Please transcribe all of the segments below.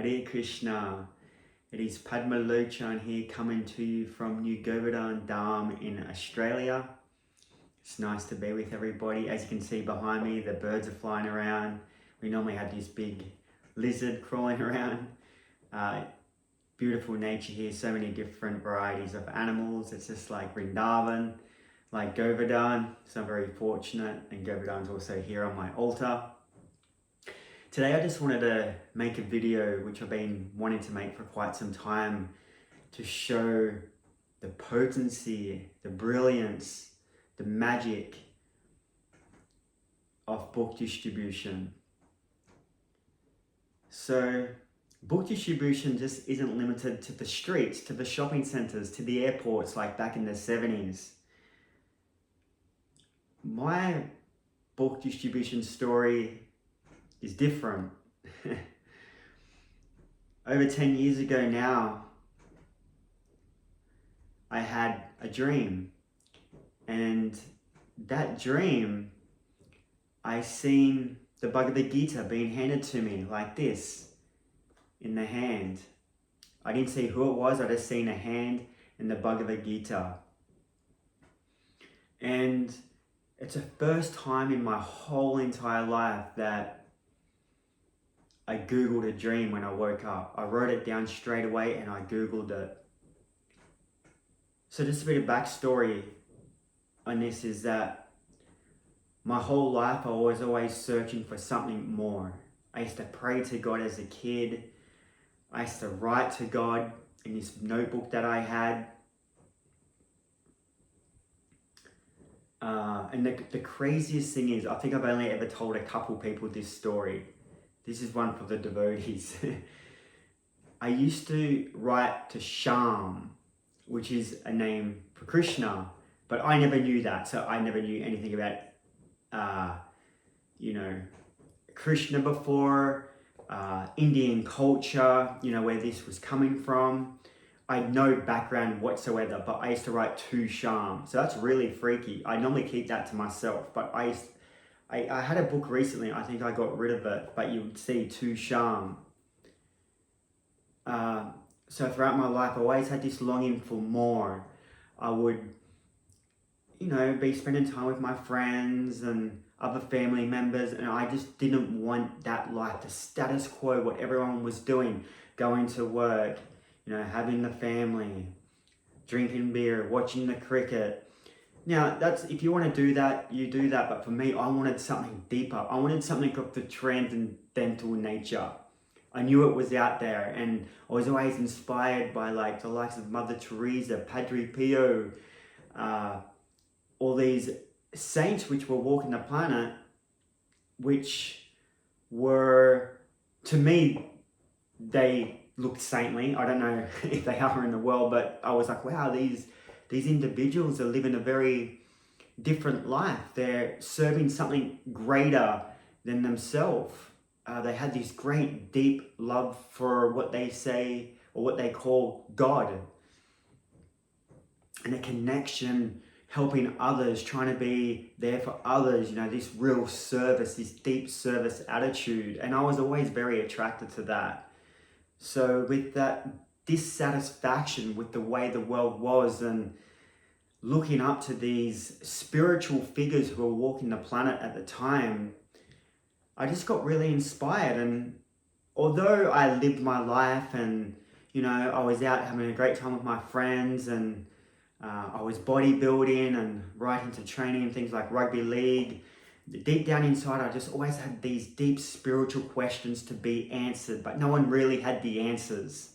Hare Krishna. It is Padma Lochan here coming to you from New Govardhan Dham in Australia. It's nice to be with everybody. As you can see behind me, the birds are flying around. We normally have this big lizard crawling around. Beautiful nature here, so many different varieties of animals. It's just like Vrindavan, like Govardhan. So I'm very fortunate, and Govardhan's also here on my altar. Today I just wanted to make a video which I've been wanting to make for quite some time to show the potency, the brilliance, the magic of book distribution. So book distribution just isn't limited to the streets, to the shopping centers, to the airports like back in the 70s. My book distribution story is different. Over 10 years ago now, I had a dream, and that dream, I seen the Bhagavad Gita being handed to me like this, in the hand. I didn't see who it was, I just seen a hand in the Bhagavad Gita. And it's the first time in my whole entire life that I Googled a dream when I woke up. I wrote it down straight away and I Googled it. So just a bit of backstory on this is that my whole life I was always searching for something more. I used to pray to God as a kid. I used to write to God in this notebook that I had. And the craziest thing is, I think I've only ever told a couple people this story. This is one for the devotees. I used to write to Sham, which is a name for Krishna, but I never knew that. So I never knew anything about, Krishna before, Indian culture, where this was coming from. I had no background whatsoever, but I used to write to Sham. So that's really freaky. I normally keep that to myself, but I had a book recently, I think I got rid of it, but you would see to Sham. So throughout my life, I always had this longing for more. I would, be spending time with my friends and other family members, and I just didn't want that life, the status quo, what everyone was doing, going to work, having the family, drinking beer, watching the cricket. Now, that's, if you want to do that, you do that. But for me, I wanted something deeper. I wanted something of the transcendental nature. I knew it was out there, and I was always inspired by the likes of Mother Teresa, Padre Pio, all these saints which were walking the planet, which were, to me, they looked saintly. I don't know if they are in the world, but I was like, wow, these individuals are living a very different life. They're serving something greater than themselves. They had this great deep love for what they say, or what they call God. And a connection, helping others, trying to be there for others, this real service, this deep service attitude. And I was always very attracted to that. So with that dissatisfaction with the way the world was, and looking up to these spiritual figures who were walking the planet at the time, I just got really inspired. And although I lived my life and, I was out having a great time with my friends, and I was bodybuilding and right into training and things like rugby league, deep down inside, I just always had these deep spiritual questions to be answered, but no one really had the answers.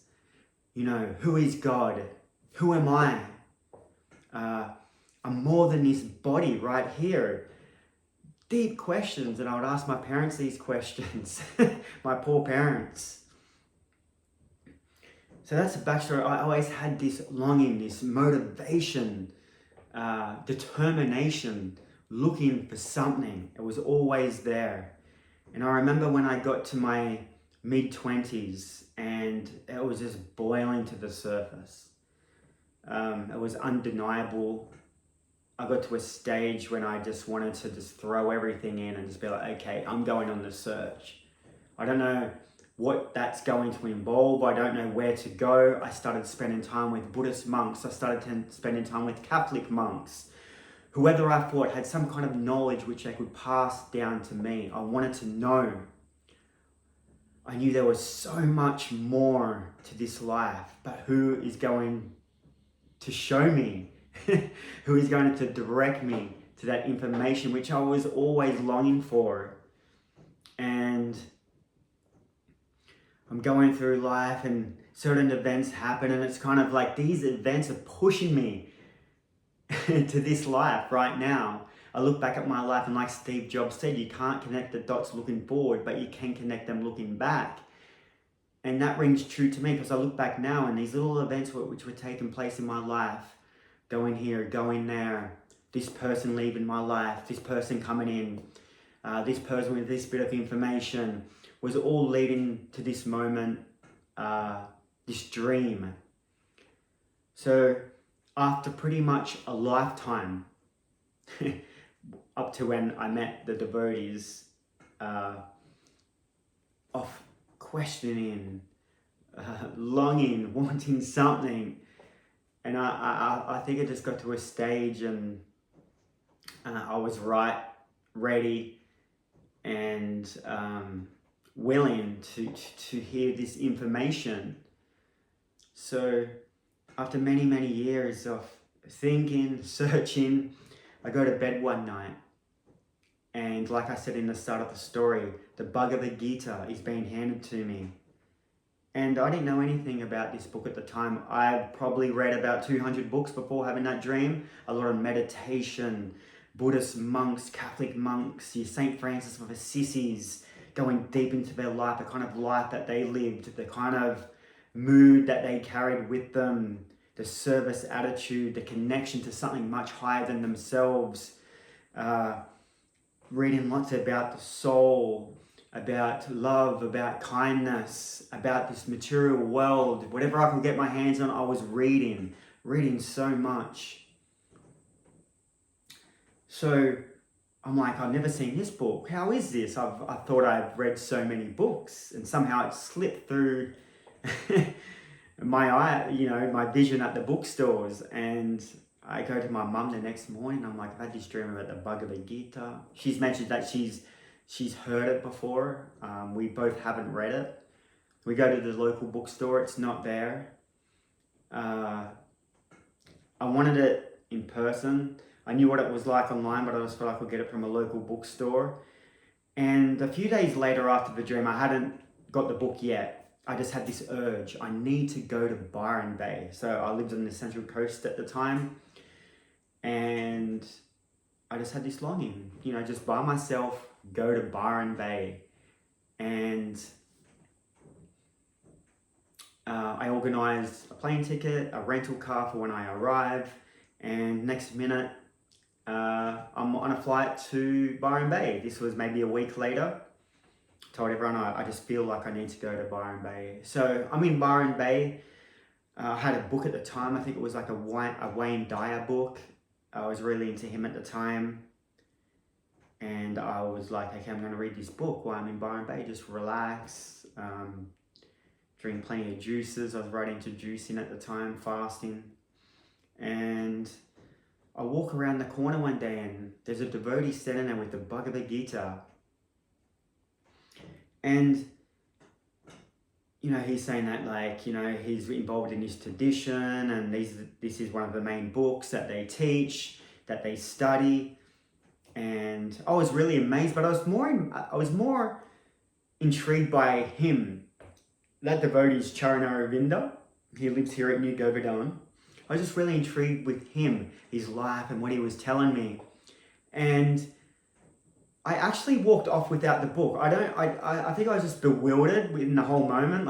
Who is God? Who am I? I'm more than this body right here. Deep questions, and I would ask my parents these questions. My poor parents. So that's the backstory. I always had this longing, this motivation, determination, looking for something. It was always there. And I remember when I got to my mid-20s, and it was just boiling to the surface. It was undeniable. I got to a stage when I just wanted to just throw everything in and just be like, okay, I'm going on the search. I don't know what that's going to involve. I don't know where to go. I started spending time with Buddhist monks. I started spending time with Catholic monks. Whoever I thought had some kind of knowledge which they could pass down to me. I wanted to know. I knew there was so much more to this life, but who is going to show me? Who is going to direct me to that information which I was always longing for? And I'm going through life and certain events happen, and it's kind of like these events are pushing me to this life right now. I look back at my life, and like Steve Jobs said, you can't connect the dots looking forward, but you can connect them looking back. And that rings true to me, because I look back now and these little events which were taking place in my life, going here, going there, this person leaving my life, this person coming in, this person with this bit of information, was all leading to this moment, this dream. So after pretty much a lifetime, up to when I met the devotees, of questioning, longing, wanting something, and I think I just got to a stage, and I was ready, and willing to hear this information. So after many years of thinking, searching, I go to bed one night, and like I said in the start of the story, the Bhagavad Gita is being handed to me. And I didn't know anything about this book at the time. I probably read about 200 books before having that dream. A lot of meditation, Buddhist monks, Catholic monks, your St. Francis of Assisi's, going deep into their life, the kind of life that they lived, the kind of mood that they carried with them, the service attitude, the connection to something much higher than themselves. Reading lots about the soul, about love, about kindness, about this material world. Whatever I could get my hands on, I was reading so much. So I'm like, I've never seen this book. How is this? I thought I've read so many books, and somehow it slipped through my eye, my vision at the bookstores. And I go to my mum the next morning. I'm like, I've had this dream about the Bhagavad Gita. She's mentioned that she's heard it before. We both haven't read it. We go to the local bookstore. It's not there. I wanted it in person. I knew what it was like online, but I just thought I could get it from a local bookstore. And a few days later after the dream, I hadn't got the book yet. I just had this urge. I need to go to Byron Bay. So I lived on the Central Coast at the time. And I just had this longing, just by myself, go to Byron Bay. And I organised a plane ticket, a rental car for when I arrive. And next minute, I'm on a flight to Byron Bay. This was maybe a week later. Told everyone I just feel like I need to go to Byron Bay. So I'm in Byron Bay. I had a book at the time. I think it was like a Wayne Dyer book. I was really into him at the time. And I was like, okay, I'm going to read this book while I'm in Byron Bay. Just relax. Drink plenty of juices. I was right into juicing at the time, fasting. And I walk around the corner one day, and there's a devotee standing there with the Bhagavad Gita. And, he's saying that, he's involved in this tradition, and this is one of the main books that they teach, that they study. And I was really amazed, but I was more intrigued by him. That devotee is Charana. He lives here at New Govardhan. I was just really intrigued with him, his life, and what he was telling me. And I actually walked off without the book. I think I was just bewildered in the whole moment.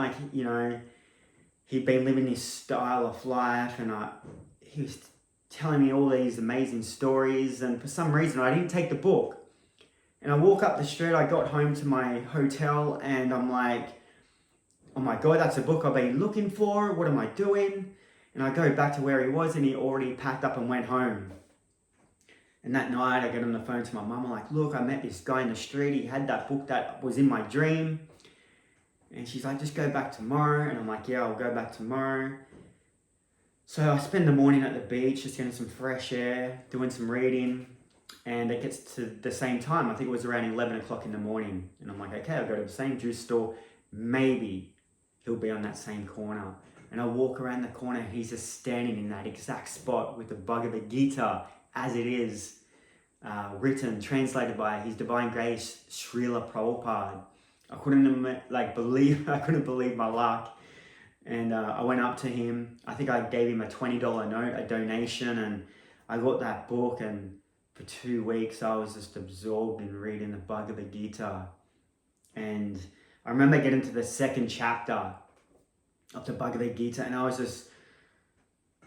He'd been living this style of life, and he was telling me all these amazing stories, and for some reason I didn't take the book. And I walk up the street, I got home to my hotel, and I'm like, oh my God, that's a book I've been looking for. What am I doing? And I go back to where he was, and he already packed up and went home. And that night I get on the phone to my mum. I'm like, look, I met this guy in the street. He had that book that was in my dream. And she's like, just go back tomorrow. And I'm like, yeah, I'll go back tomorrow. So I spend the morning at the beach, just getting some fresh air, doing some reading. And it gets to the same time. I think it was around 11 o'clock in the morning. And I'm like, okay, I'll go to the same juice store. Maybe he'll be on that same corner. And I walk around the corner, he's just standing in that exact spot with the Bhagavad Gita as it is, written, translated by His Divine Grace, Srila Prabhupada. I couldn't believe my luck. And I went up to him. I think I gave him a $20 note, a donation, and I got that book. And for 2 weeks, I was just absorbed in reading the Bhagavad Gita. And I remember getting to the second chapter of the Bhagavad Gita, and I was just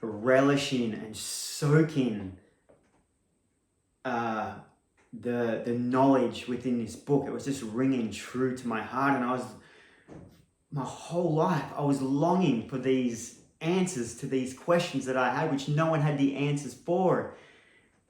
relishing and soaking the knowledge within this book. It was just ringing true to my heart, and my whole life I was longing for these answers to these questions that I had, which no one had the answers for.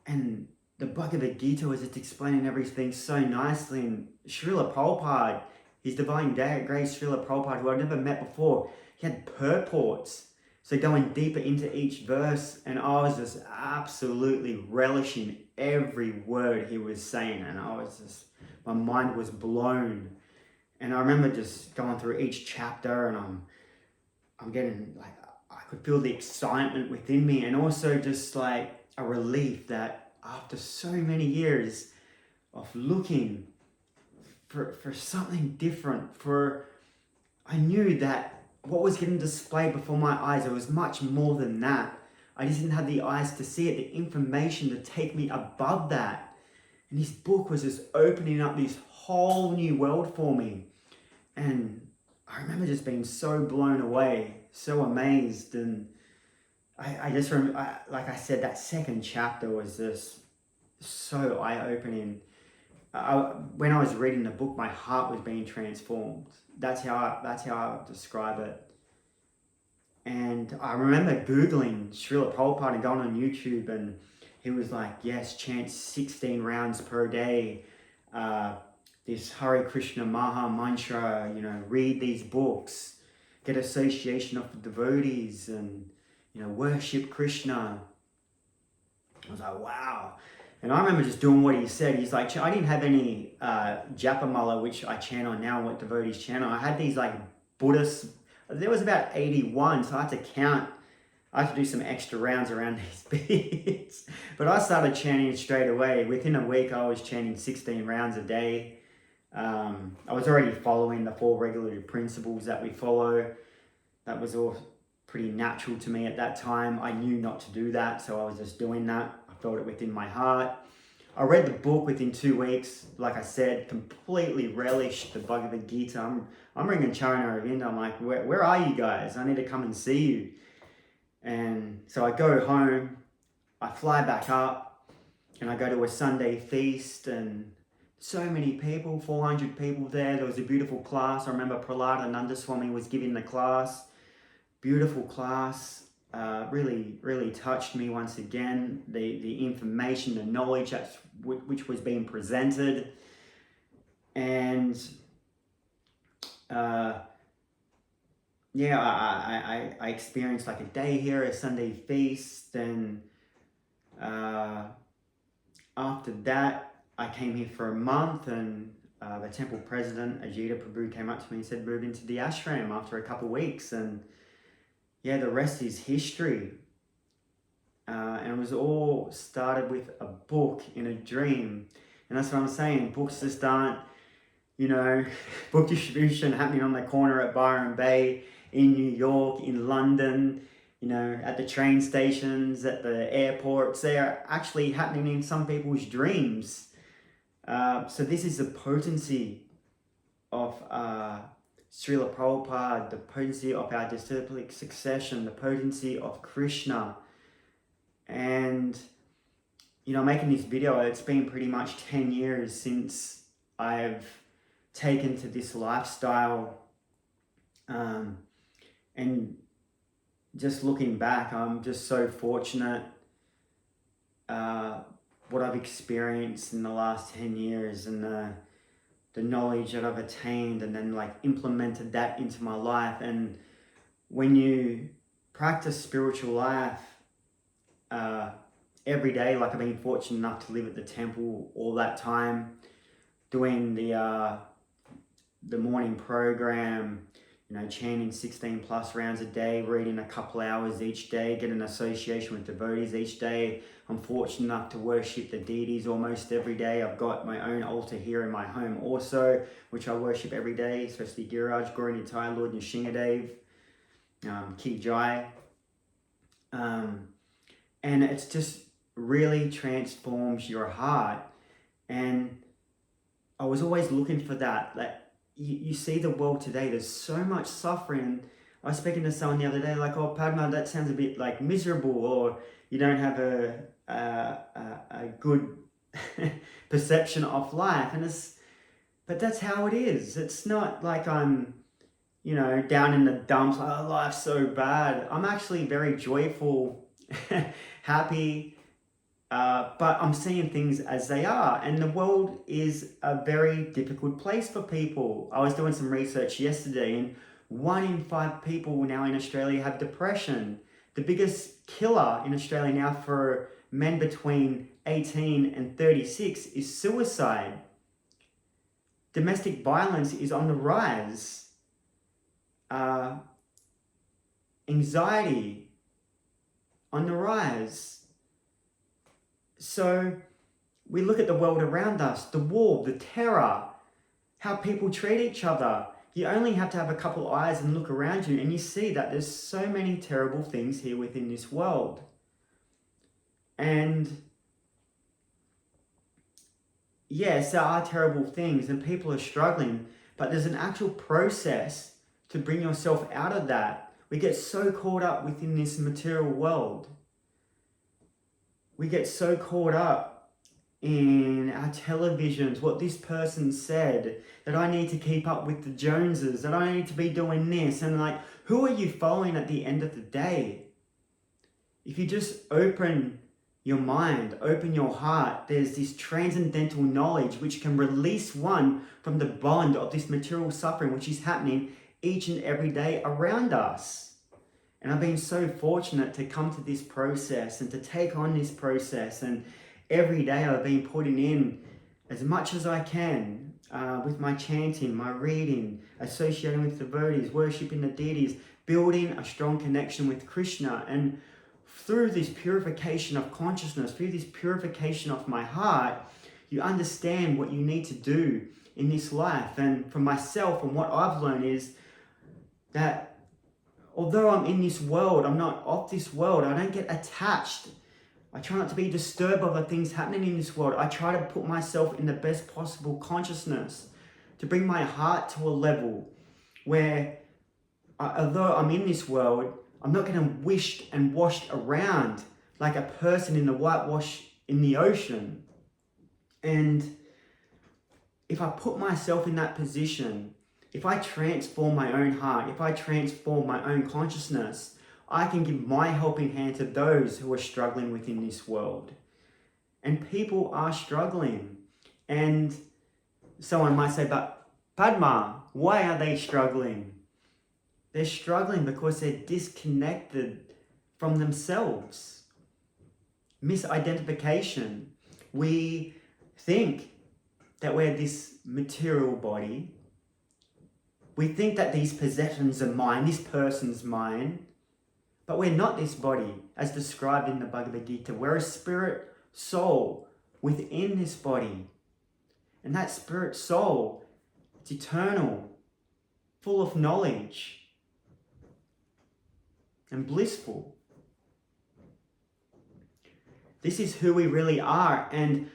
And the Bhagavad Gita was just explaining everything so nicely. And Srila Prabhupada, His Divine Grace, Srila Prabhupada, who I'd never met before, he had purports. So going deeper into each verse, and I was just absolutely relishing every word he was saying, and my mind was blown. And I remember just going through each chapter, and I'm getting, like, I could feel the excitement within me, and also just like a relief that after so many years of looking for something different, I knew that what was getting displayed before my eyes, it was much more than that. I just didn't have the eyes to see it, the information to take me above that. And this book was just opening up this whole new world for me. And I remember just being so blown away, so amazed. And I just remember, like I said, that second chapter was just so eye-opening. When I was reading the book, my heart was being transformed. That's how I would describe it. And I remember Googling Srila Prabhupada and going on YouTube, and he was like, yes, chant 16 rounds per day, this Hare Krishna Maha Mantra, read these books, get association of the devotees, and, worship Krishna. I was like, wow. And I remember just doing what he said. He's like, I didn't have any Japamala, which I chant on now, what devotees chant on. I had these like Buddhist, there was about 81, so I had to count. I had to do some extra rounds around these beats. But I started chanting straight away. Within a week, I was chanting 16 rounds a day. I was already following the 4 regulatory principles that we follow. That was all pretty natural to me at that time. I knew not to do that, so I was just doing that. I felt it within my heart. I read the book within 2 weeks. Like I said, completely relished the Bhagavad Gita. I'm ringing Charana Ravinda. I'm like, where are you guys? I need to come and see you. And so I go home, I fly back up, and I go to a Sunday feast, and so many people, 400 people there. There was a beautiful class. I remember Prahlada Nandaswami was giving the class. Beautiful class. Really, really touched me once again. The information, the knowledge which was being presented. And I experienced like a day here, a Sunday feast. And after that, I came here for a month, and the temple president, Ajita Prabhu, came up to me and said, move into the ashram after a couple of weeks. And yeah, the rest is history. And it was all started with a book in a dream. And that's what I'm saying. Books just aren't, book distribution happening on the corner at Byron Bay, in New York, in London, at the train stations, at the airports. They are actually happening in some people's dreams. So this is the potency of Srila Prabhupada, the potency of our disciplic succession, the potency of Krishna. And, making this video, it's been pretty much 10 years since I've taken to this lifestyle. And just looking back, I'm just so fortunate what I've experienced in the last 10 years, and the the knowledge that I've attained and then like implemented that into my life. And when you practice spiritual life every day, like I've been fortunate enough to live at the temple all that time, doing the morning program, chanting 16 plus rounds a day, reading a couple hours each day, getting an association with devotees each day. I'm fortunate enough to worship the deities almost every day. I've got my own altar here in my home also, which I worship every day, especially Giraj, Gauri Nitai, Lord Nishingadev, Ki Jai. And it's just really transforms your heart. And I was always looking for that. Like, you see the world today, there's so much suffering. I was speaking to someone the other day, like, oh, Padma, that sounds a bit like miserable, or you don't have a good perception of life. But that's how it is. It's not like I'm, down in the dumps, oh, life's so bad. I'm actually very joyful, happy, but I'm seeing things as they are, and the world is a very difficult place for people. I was doing some research yesterday, and 1 in 5 people now in Australia have depression. The biggest killer in Australia now for men between 18 and 36 is suicide. Domestic violence is on the rise. Anxiety on the rise. So we look at the world around us, the war, the terror, how people treat each other. You only have to have a couple eyes and look around you, and you see that there's so many terrible things here within this world. And yes, there are terrible things and people are struggling, but there's an actual process to bring yourself out of that. We get so caught up within this material world. We get so caught up in our televisions, what this person said, that I need to keep up with the Joneses, that I need to be doing this. And like, who are you following at the end of the day? If you just open your mind, open your heart, there's this transcendental knowledge which can release one from the bond of this material suffering which is happening each and every day around us. And I've been so fortunate to come to this process and to take on this process. And every day I've been putting in as much as I can with my chanting, my reading, associating with devotees, worshipping the deities, building a strong connection with Krishna. And through this purification of consciousness, through this purification of my heart, you understand what you need to do in this life. And for myself, and what I've learned is that although I'm in this world, I'm not of this world. I don't get attached. I try not to be disturbed by the things happening in this world. I try to put myself in the best possible consciousness to bring my heart to a level where, although I'm in this world, I'm not getting wished and washed around like a person in the whitewash in the ocean. And if I put myself in that position, if I transform my own heart, if I transform my own consciousness, I can give my helping hand to those who are struggling within this world. And people are struggling. And someone might say, but Padma, why are they struggling? They're struggling because they're disconnected from themselves. Misidentification. We think that we're this material body. We think that these possessions are mine, this person's mine, but we're not this body, as described in the Bhagavad Gita. We're a spirit soul within this body. And that spirit soul, it's eternal, full of knowledge, and blissful. This is who we really are, and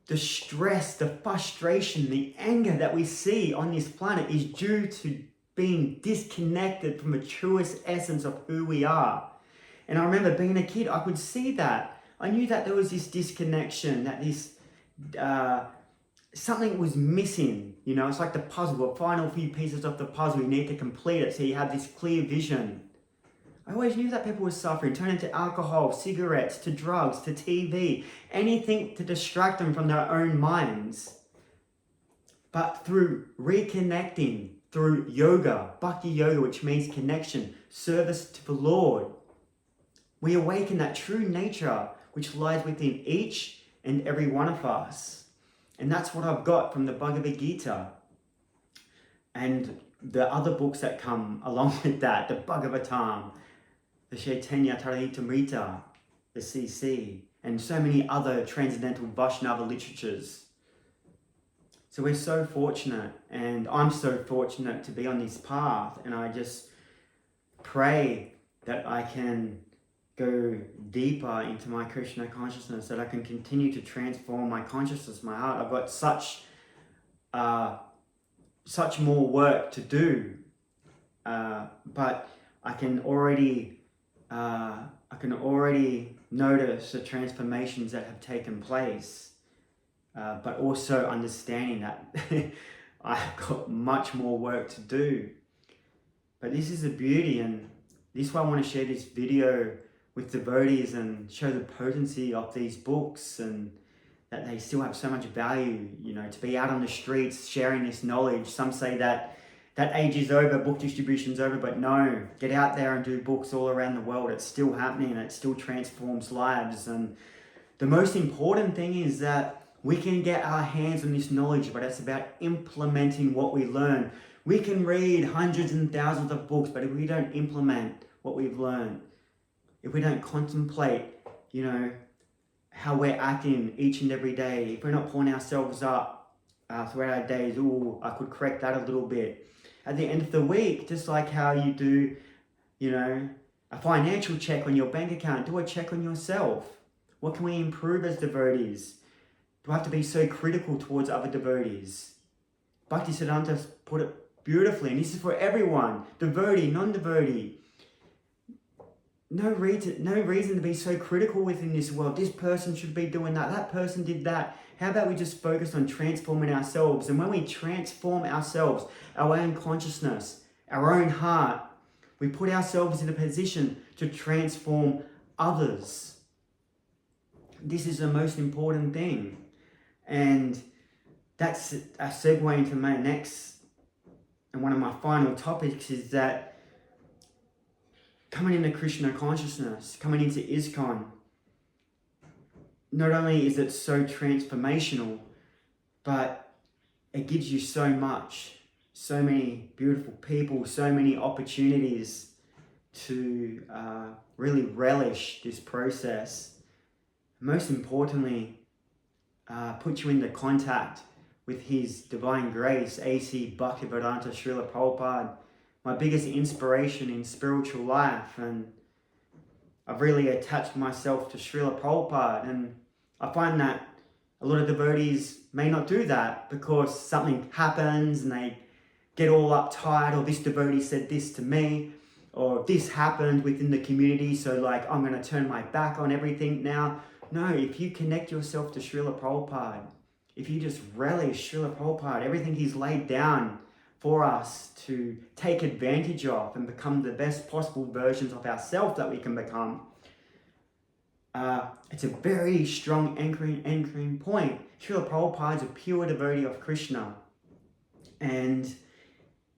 the stress, the frustration, the anger that we see on this planet is due to being disconnected from the truest essence of who we are. And I remember being a kid, I could see that. I knew that there was this disconnection, that this something was missing. It's like the puzzle, the final few pieces of the puzzle, you need to complete it so you have this clear vision. I always knew that people were suffering, turning to alcohol, cigarettes, to drugs, to TV, anything to distract them from their own minds. But through reconnecting, through yoga, bhakti yoga, which means connection, service to the Lord, we awaken that true nature which lies within each and every one of us. And that's what I've got from the Bhagavad Gita. And the other books that come along with that, the Bhagavatam, the Chaitanya Charitamrita, the CC, and so many other transcendental Vaishnava literatures. So we're so fortunate, and I'm so fortunate to be on this path, and I just pray that I can go deeper into my Krishna consciousness, that I can continue to transform my consciousness, my heart. I've got such more work to do, but I can already notice the transformations that have taken place, but also understanding that I've got much more work to do. But this is the beauty, and this is why I want to share this video with devotees and show the potency of these books, and that they still have so much value, to be out on the streets sharing this knowledge. Some say that age is over, book distribution's over, but no, get out there and do books all around the world. It's still happening, it still transforms lives. And the most important thing is that we can get our hands on this knowledge, but it's about implementing what we learn. We can read hundreds and thousands of books, but if we don't implement what we've learned, if we don't contemplate, how we're acting each and every day, if we're not pulling ourselves up throughout our days, I could correct that a little bit. At the end of the week, just like how you do, a financial check on your bank account, do a check on yourself. What can we improve as devotees? Do I have to be so critical towards other devotees? Bhaktisiddhanta put it beautifully, and this is for everyone, devotee, non-devotee. No reason to be so critical within this world. This person should be doing that. That person did that. How about we just focus on transforming ourselves? And when we transform ourselves, our own consciousness, our own heart, we put ourselves in a position to transform others. This is the most important thing. And that's a segue into my next, and one of my final topics is that coming into Krishna consciousness, coming into ISKCON, not only is it so transformational, but it gives you so much, so many beautiful people, so many opportunities to really relish this process. Most importantly, put you into contact with His Divine Grace, A.C. Bhaktivedanta Srila Prabhupada, my biggest inspiration in spiritual life. And I've really attached myself to Srila Prabhupada, and I find that a lot of devotees may not do that because something happens and they get all uptight, or this devotee said this to me, or this happened within the community, so I'm going to turn my back on everything now. No, if you connect yourself to Srila Prabhupada, if you just relish Srila Prabhupada, everything he's laid down for us to take advantage of and become the best possible versions of ourselves that we can become, it's a very strong anchoring point. Srila Prabhupada is a pure devotee of Krishna. And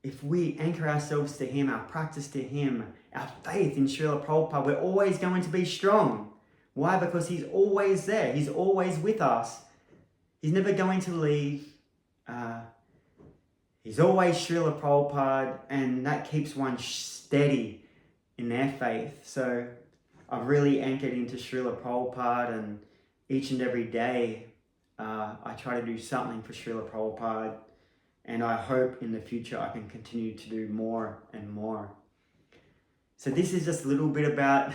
if we anchor ourselves to him, our practice to him, our faith in Srila Prabhupada, we're always going to be strong. Why? Because he's always there. He's always with us. He's never going to leave. He's always Srila Prabhupada, and that keeps one steady in their faith. So I've really anchored into Srila Prabhupada, and each and every day I try to do something for Srila Prabhupada, and I hope in the future I can continue to do more and more. So this is just a little bit about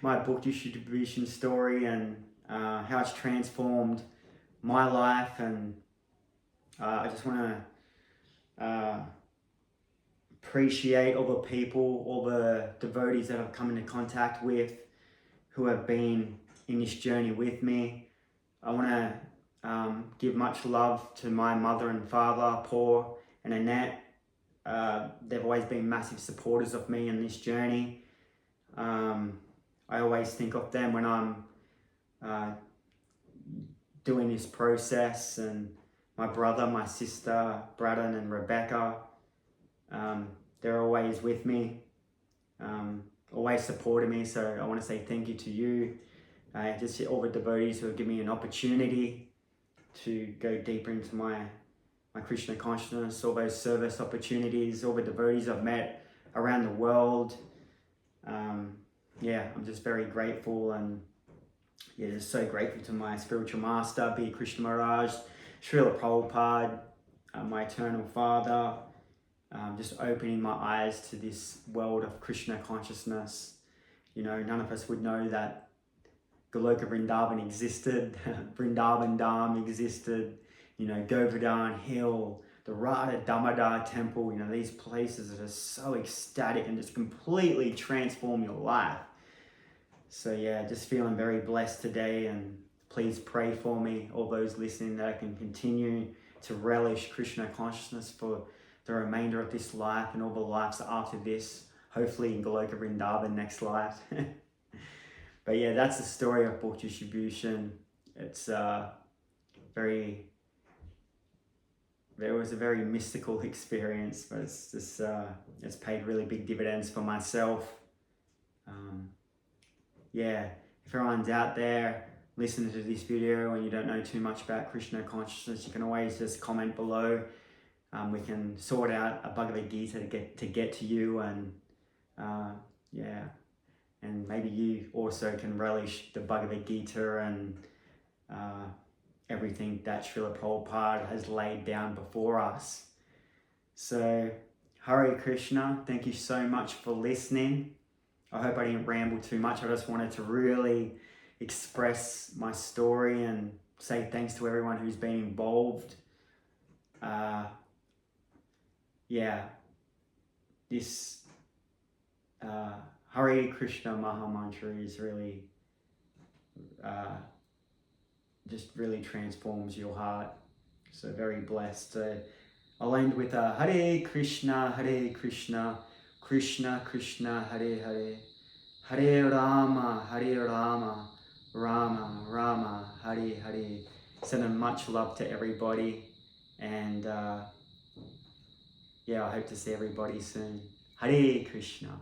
my book distribution story and how it's transformed my life, and I just want to appreciate all the people, all the devotees that I've come into contact with who have been in this journey with me. I want to give much love to my mother and father, Paul and Annette. They've always been massive supporters of me in this journey. I always think of them when I'm doing this process, and my brother, my sister, Braden and Rebecca. They're always with me, always supporting me. So I want to say thank you to you. Just all the devotees who have given me an opportunity to go deeper into my Krishna consciousness, all those service opportunities, all the devotees I've met around the world. I'm just very grateful, and just so grateful to my spiritual master, B. Krishna Maharaj, Srila Prabhupada, my eternal father, just opening my eyes to this world of Krishna consciousness. None of us would know that Goloka Vrindavan existed, Vrindavan Dham existed, Govardhan Hill, the Radha Damodar Temple, these places that are so ecstatic and just completely transform your life. So just feeling very blessed today, and please pray for me, all those listening, that I can continue to relish Krishna consciousness for the remainder of this life and all the lives after this, hopefully in Goloka Vrindavan next life. But that's the story of book distribution. It was a very mystical experience, but it's just it's paid really big dividends for myself. If everyone's out there listening to this video and you don't know too much about Krishna consciousness, you can always just comment below. We can sort out a Bhagavad Gita to get to you, and and maybe you also can relish the Bhagavad Gita and everything that Srila Prabhupada has laid down before us. So, Hare Krishna, thank you so much for listening. I hope I didn't ramble too much. I just wanted to really express my story and say thanks to everyone who's been involved. This Hare Krishna Maha Mantra is really just really transforms your heart. So very blessed. So I'll end with Hare Krishna, Krishna Krishna, Hare Hare, Hare Rama, Rama Rama, Hare Hare. Sending much love to everybody, and I hope to see everybody soon. Hare Krishna.